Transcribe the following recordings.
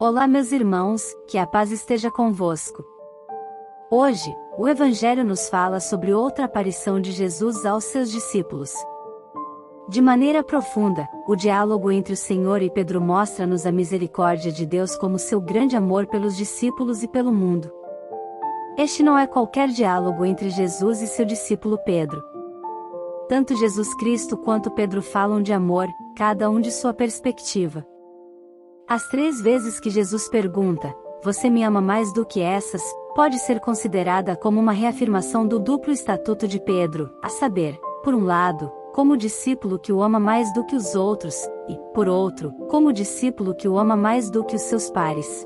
Olá, meus irmãos, que a paz esteja convosco. Hoje, o Evangelho nos fala sobre outra aparição de Jesus aos seus discípulos. De maneira profunda, o diálogo entre o Senhor e Pedro mostra-nos a misericórdia de Deus como seu grande amor pelos discípulos e pelo mundo. Este não é qualquer diálogo entre Jesus e seu discípulo Pedro. Tanto Jesus Cristo quanto Pedro falam de amor, cada um de sua perspectiva. As 3 vezes que Jesus pergunta, "Você me ama mais do que essas?", pode ser considerada como uma reafirmação do duplo estatuto de Pedro, a saber, por um lado, como discípulo que o ama mais do que os outros, e, por outro, como discípulo que o ama mais do que os seus pares.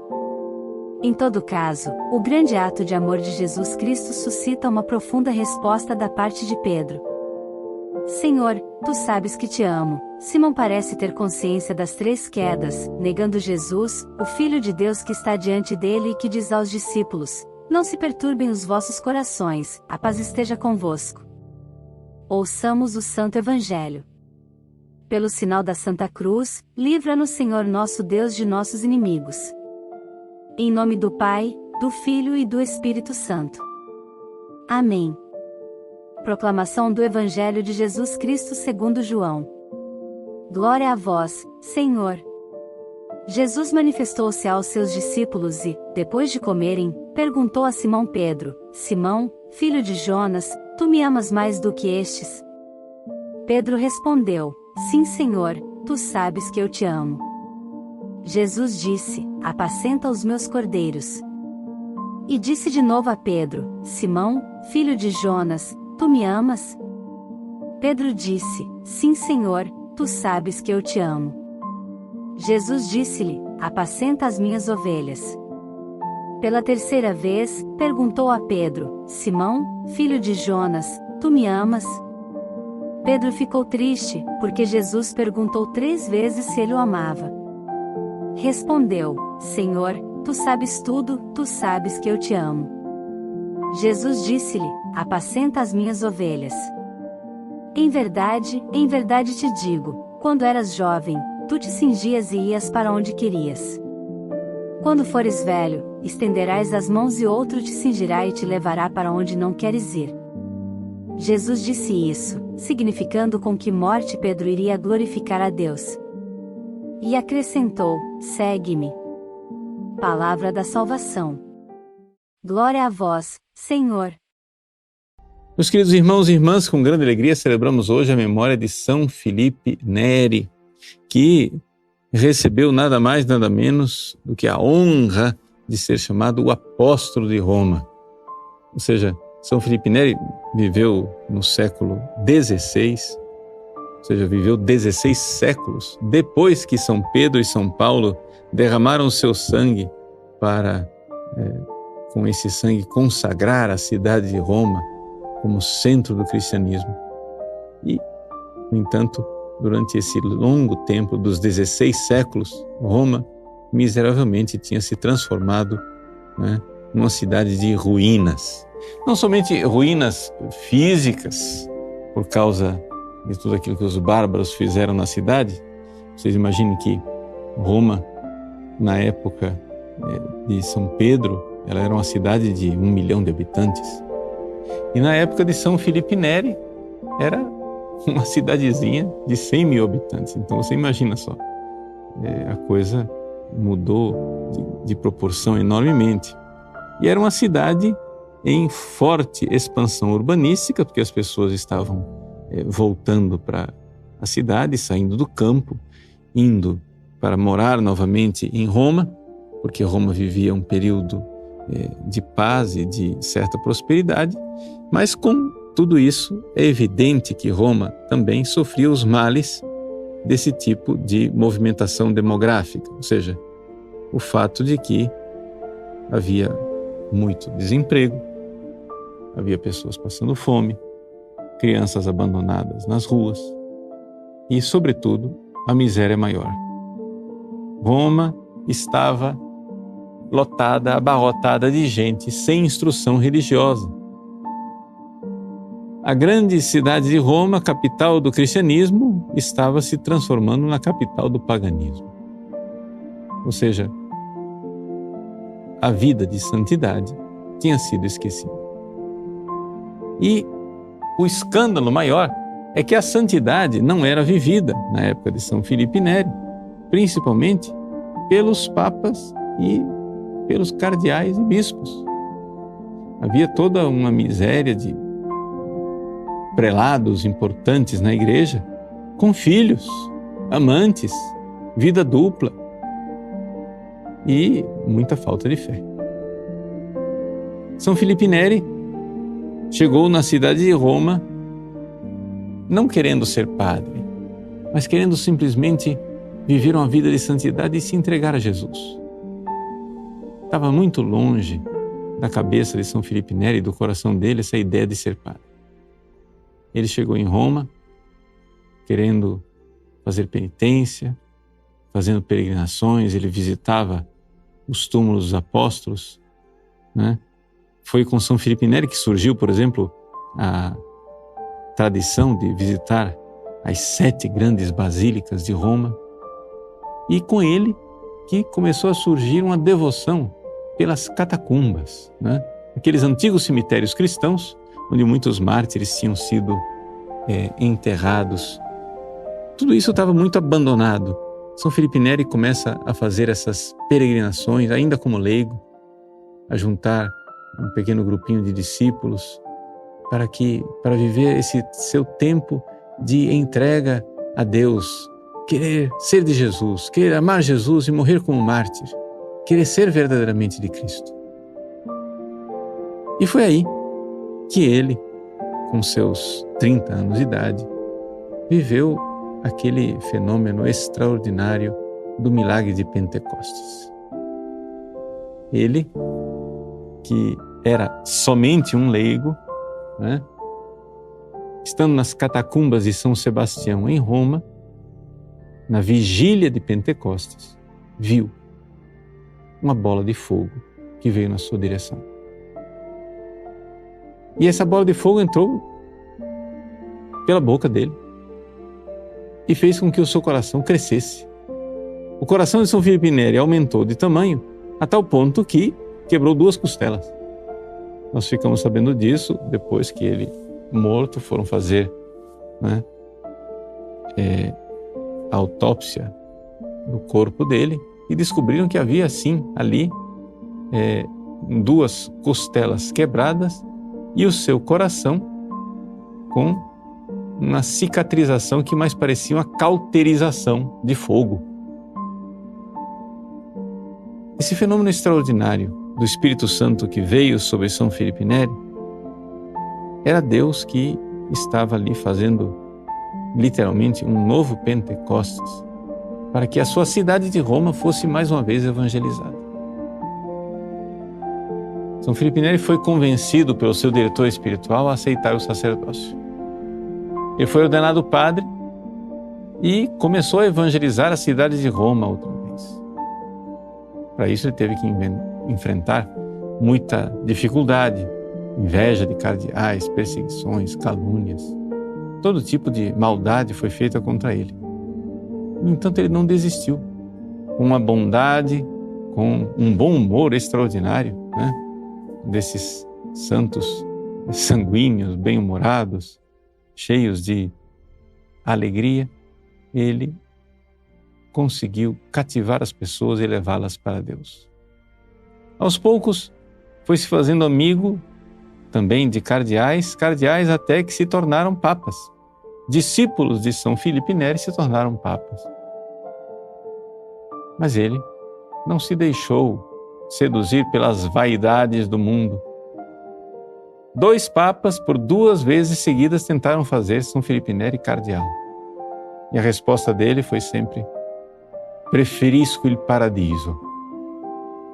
Em todo caso, o grande ato de amor de Jesus Cristo suscita uma profunda resposta da parte de Pedro. "Senhor, tu sabes que te amo." Simão parece ter consciência das 3 quedas, negando Jesus, o Filho de Deus que está diante dele e que diz aos discípulos: "Não se perturbem os vossos corações, a paz esteja convosco." Ouçamos o Santo Evangelho. Pelo sinal da Santa Cruz, livra-nos, Senhor nosso Deus, de nossos inimigos. Em nome do Pai, do Filho e do Espírito Santo. Amém. Proclamação do Evangelho de Jesus Cristo segundo João. Glória a vós, Senhor. Jesus manifestou-se aos seus discípulos e, depois de comerem, perguntou a Simão Pedro: "Simão, filho de Jonas, tu me amas mais do que estes?" Pedro respondeu: "Sim, Senhor, tu sabes que eu te amo." Jesus disse: "Apacenta os meus cordeiros." E disse de novo a Pedro: "Simão, filho de Jonas, tu me amas?" Pedro disse: "Sim, Senhor, tu sabes que eu te amo." Jesus disse-lhe: "Apacenta as minhas ovelhas." Pela 3ª vez, perguntou a Pedro: "Simão, filho de Jonas, tu me amas?" Pedro ficou triste, porque Jesus perguntou 3 vezes se ele o amava. Respondeu: "Senhor, tu sabes tudo, tu sabes que eu te amo." Jesus disse-lhe: "Apacenta as minhas ovelhas." Em verdade te digo, quando eras jovem, tu te cingias e ias para onde querias. Quando fores velho, estenderás as mãos e outro te cingirá e te levará para onde não queres ir. Jesus disse isso, significando com que morte Pedro iria glorificar a Deus. E acrescentou: "Segue-me." Palavra da salvação. Glória a vós, Senhor. Meus queridos irmãos e irmãs, com grande alegria celebramos hoje a memória de São Filipe Neri, que recebeu nada mais, nada menos do que a honra de ser chamado o apóstolo de Roma. Ou seja, São Filipe Neri viveu no século XVI, ou seja, viveu 16 séculos depois que São Pedro e São Paulo derramaram o seu sangue para, com esse sangue, consagrar a cidade de Roma como centro do cristianismo. E, no entanto, durante esse longo tempo dos 16 séculos, Roma miseravelmente tinha se transformado, numa cidade de ruínas. Não somente ruínas físicas, por causa de tudo aquilo que os bárbaros fizeram na cidade. Vocês imaginem que Roma, na época de São Pedro, ela era uma cidade de 1 milhão de habitantes. E na época de São Filipe Neri, era uma cidadezinha de 100 mil habitantes. Então você imagina só, a coisa mudou de proporção enormemente. E era uma cidade em forte expansão urbanística, porque as pessoas estavam voltando para a cidade, saindo do campo, indo para morar novamente em Roma, porque Roma vivia um período de paz e de certa prosperidade. Mas com tudo isso, é evidente que Roma também sofria os males desse tipo de movimentação demográfica, ou seja, o fato de que havia muito desemprego, havia pessoas passando fome, crianças abandonadas nas ruas e, sobretudo, a miséria maior. Roma estava lotada, abarrotada de gente sem instrução religiosa. A grande cidade de Roma, capital do cristianismo, estava se transformando na capital do paganismo. Ou seja, a vida de santidade tinha sido esquecida. E o escândalo maior é que a santidade não era vivida na época de São Filipe Neri, principalmente pelos papas e pelos cardeais e bispos. Havia toda uma miséria de prelados importantes na igreja, com filhos, amantes, vida dupla e muita falta de fé. São Filipe Neri chegou na cidade de Roma não querendo ser padre, mas querendo simplesmente viver uma vida de santidade e se entregar a Jesus. Estava muito longe da cabeça de São Filipe Neri e do coração dele essa ideia de ser padre. Ele chegou em Roma querendo fazer penitência, fazendo peregrinações, ele visitava os túmulos dos apóstolos, né? Foi com São Filipe Neri que surgiu, por exemplo, a tradição de visitar as 7 grandes basílicas de Roma, e com ele que começou a surgir uma devoção pelas catacumbas, né? Aqueles antigos cemitérios cristãos onde muitos mártires tinham sido enterrados. Tudo isso estava muito abandonado. São Filipe Neri começa a fazer essas peregrinações, ainda como leigo, a juntar um pequeno grupinho de discípulos para viver esse seu tempo de entrega a Deus, querer ser de Jesus, querer amar Jesus e morrer como mártir, querer ser verdadeiramente de Cristo. E foi aí que ele, com seus 30 anos de idade, viveu aquele fenômeno extraordinário do milagre de Pentecostes. Ele, que era somente um leigo, né? Estando nas catacumbas de São Sebastião, em Roma, na vigília de Pentecostes, viu uma bola de fogo que veio na sua direção. E essa bola de fogo entrou pela boca dele e fez com que o seu coração crescesse. O coração de São Filipe Neri aumentou de tamanho a tal ponto que quebrou 2 costelas. Nós ficamos sabendo disso depois que ele, morto, foram fazer, né, a autópsia do corpo dele e descobriram que havia, sim, ali 2 costelas quebradas e o seu coração com uma cicatrização que mais parecia uma cauterização de fogo. Esse fenômeno extraordinário do Espírito Santo que veio sobre São Filipe Neri era Deus que estava ali fazendo literalmente um novo Pentecostes para que a sua cidade de Roma fosse mais uma vez evangelizada. São Filipe Neri foi convencido pelo seu diretor espiritual a aceitar o sacerdócio. Ele foi ordenado padre e começou a evangelizar a cidade de Roma outra vez. Para isso ele teve que enfrentar muita dificuldade, inveja de cardeais, perseguições, calúnias. Todo tipo de maldade foi feita contra ele. No entanto, ele não desistiu. Com uma bondade, com um bom humor extraordinário, né? Desses santos sanguíneos, bem-humorados, cheios de alegria, ele conseguiu cativar as pessoas e levá-las para Deus. Aos poucos, foi se fazendo amigo também de cardeais até que se tornaram papas. Discípulos de São Filipe Neri se tornaram papas. Mas ele não se deixou seduzir pelas vaidades do mundo. 2 papas, por 2 vezes seguidas, tentaram fazer São Filipe Neri cardeal. E a resposta dele foi sempre: preferisco il paradiso.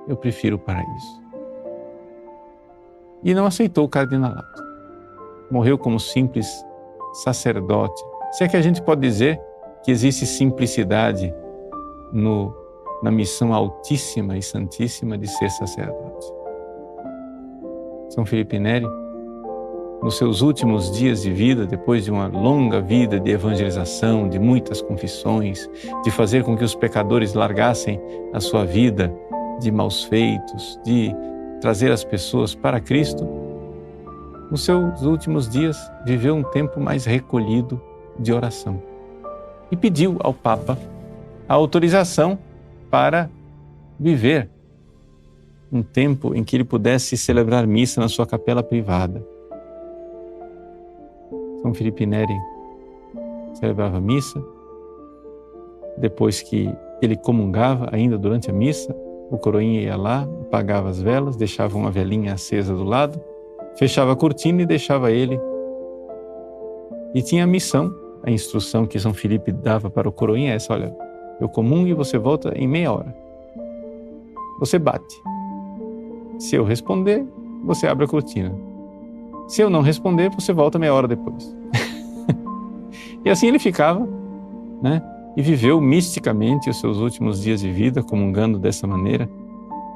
Eu prefiro o paraíso. E não aceitou o cardinalato. Morreu como simples sacerdote. Se é que a gente pode dizer que existe simplicidade na missão altíssima e santíssima de ser sacerdote. São Filipe Neri, nos seus últimos dias de vida, depois de uma longa vida de evangelização, de muitas confissões, de fazer com que os pecadores largassem a sua vida de maus feitos, de trazer as pessoas para Cristo, nos seus últimos dias viveu um tempo mais recolhido de oração e pediu ao Papa a autorização para viver um tempo em que ele pudesse celebrar missa na sua capela privada. São Filipe Neri celebrava missa, depois que ele comungava, ainda durante a missa, o coroinha ia lá, apagava as velas, deixava uma velinha acesa do lado, fechava a cortina e deixava ele. E tinha a missão, a instrução que São Filipe dava para o coroinha é essa: olha, eu comungo e você volta em meia hora. Você bate. Se eu responder, você abre a cortina. Se eu não responder, você volta meia hora depois. E assim ele ficava, né? E viveu misticamente os seus últimos dias de vida, comungando dessa maneira,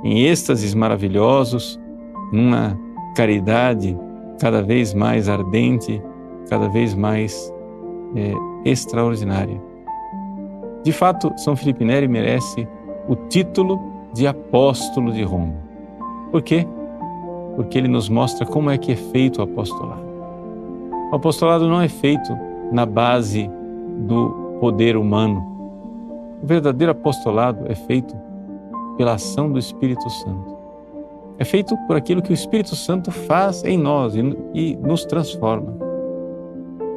em êxtases maravilhosos, numa caridade cada vez mais ardente, cada vez mais extraordinária. De fato, São Filipe Neri merece o título de apóstolo de Roma. Por quê? Porque ele nos mostra como é que é feito o apostolado. O apostolado não é feito na base do poder humano. O verdadeiro apostolado é feito pela ação do Espírito Santo. É feito por aquilo que o Espírito Santo faz em nós e nos transforma.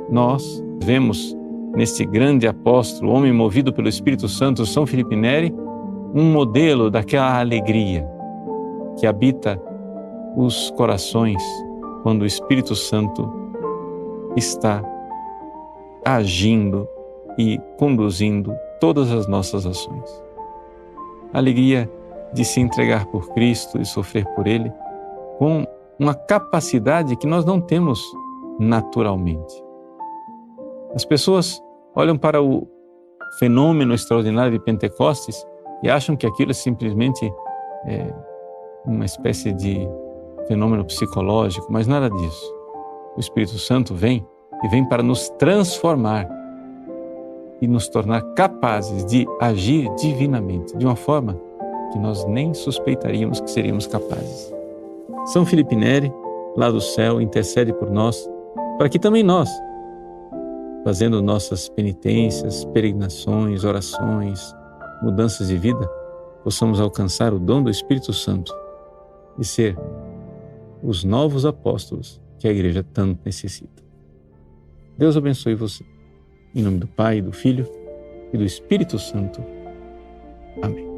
Nós vemos neste grande apóstolo, homem movido pelo Espírito Santo, São Filipe Neri, um modelo daquela alegria que habita os corações quando o Espírito Santo está agindo e conduzindo todas as nossas ações. A alegria de se entregar por Cristo e sofrer por Ele com uma capacidade que nós não temos naturalmente. As pessoas olham para o fenômeno extraordinário de Pentecostes e acham que aquilo é simplesmente uma espécie de fenômeno psicológico, mas nada disso. O Espírito Santo vem e vem para nos transformar e nos tornar capazes de agir divinamente, de uma forma que nós nem suspeitaríamos que seríamos capazes. São Filipe Neri, lá do céu, intercede por nós, para que também nós, fazendo nossas penitências, peregrinações, orações, mudanças de vida, possamos alcançar o dom do Espírito Santo e ser os novos apóstolos que a Igreja tanto necessita. Deus abençoe você. Em nome do Pai, do Filho e do Espírito Santo. Amém.